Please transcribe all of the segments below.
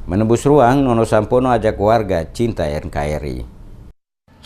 Menembus ruang, Nono Sampono ajak warga cinta NKRI.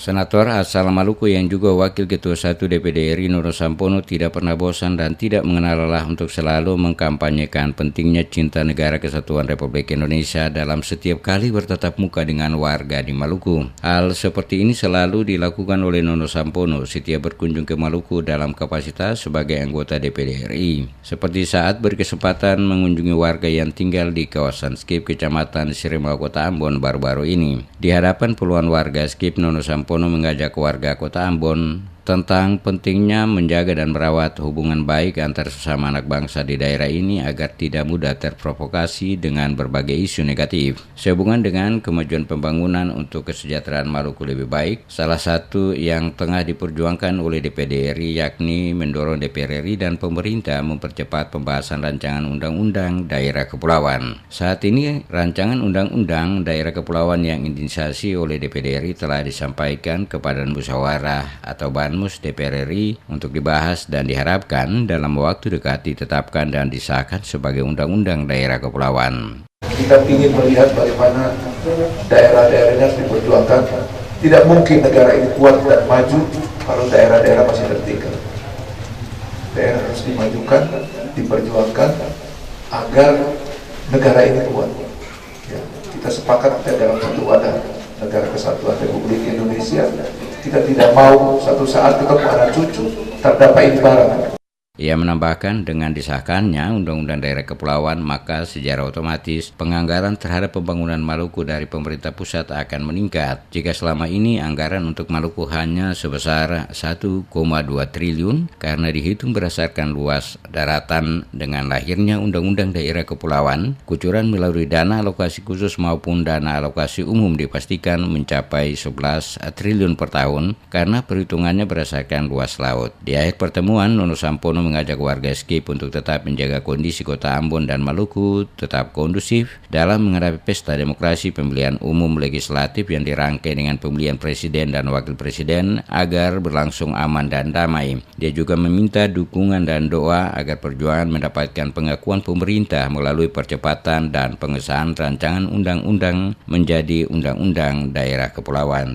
Senator asal Maluku yang juga Wakil Ketua 1 DPD RI Nono Sampono tidak pernah bosan dan tidak mengenal lelah untuk selalu mengkampanyekan pentingnya cinta negara kesatuan Republik Indonesia dalam setiap kali bertatap muka dengan warga di Maluku. Hal seperti ini selalu dilakukan oleh Nono Sampono setiap berkunjung ke Maluku dalam kapasitas sebagai anggota DPD RI. Seperti saat berkesempatan mengunjungi warga yang tinggal di kawasan Skip, Kecamatan Sirimau, Kota Ambon baru-baru ini. Di hadapan puluhan warga Skip, Nono Sampono mengajak warga Kota Ambon tentang pentingnya menjaga dan merawat hubungan baik antar sesama anak bangsa di daerah ini agar tidak mudah terprovokasi dengan berbagai isu negatif. Sehubungan dengan kemajuan pembangunan untuk kesejahteraan Maluku lebih baik, salah satu yang tengah diperjuangkan oleh DPD RI yakni mendorong DPR RI dan pemerintah mempercepat pembahasan rancangan undang-undang daerah kepulauan. Saat ini rancangan undang-undang daerah kepulauan yang diinisiasi oleh DPD RI telah disampaikan kepada musyawarah atau DPR RI untuk dibahas dan diharapkan dalam waktu dekat ditetapkan dan disahkan sebagai undang-undang daerah kepulauan. Kita ingin melihat bagaimana daerah-daerahnya harus diperjuangkan. Tidak mungkin negara ini kuat dan maju kalau daerah-daerah masih tertinggal. Daerah harus dimajukan, diperjuangkan agar negara ini kuat. Ya, kita sepakat dalam satu wadah negara kesatuan Republik Indonesia. Kita tidak mau satu saat ketemu anak cucu terdapat ini barang. Ia menambahkan dengan disahkannya Undang-Undang Daerah Kepulauan, maka secara otomatis penganggaran terhadap pembangunan Maluku dari pemerintah pusat akan meningkat. Jika selama ini anggaran untuk Maluku hanya sebesar 1,2 triliun karena dihitung berdasarkan luas daratan dengan lahirnya Undang-Undang Daerah Kepulauan, kucuran melalui dana alokasi khusus maupun dana alokasi umum dipastikan mencapai 11 triliun per tahun karena perhitungannya berdasarkan luas laut. Di akhir pertemuan, Nono Sampono mengajak warga Skip untuk tetap menjaga kondisi Kota Ambon dan Maluku tetap kondusif dalam menghadapi pesta demokrasi pemilihan umum legislatif yang dirangkai dengan pemilihan presiden dan wakil presiden agar berlangsung aman dan damai. Dia juga meminta dukungan dan doa agar perjuangan mendapatkan pengakuan pemerintah melalui percepatan dan pengesahan rancangan undang-undang menjadi undang-undang daerah kepulauan.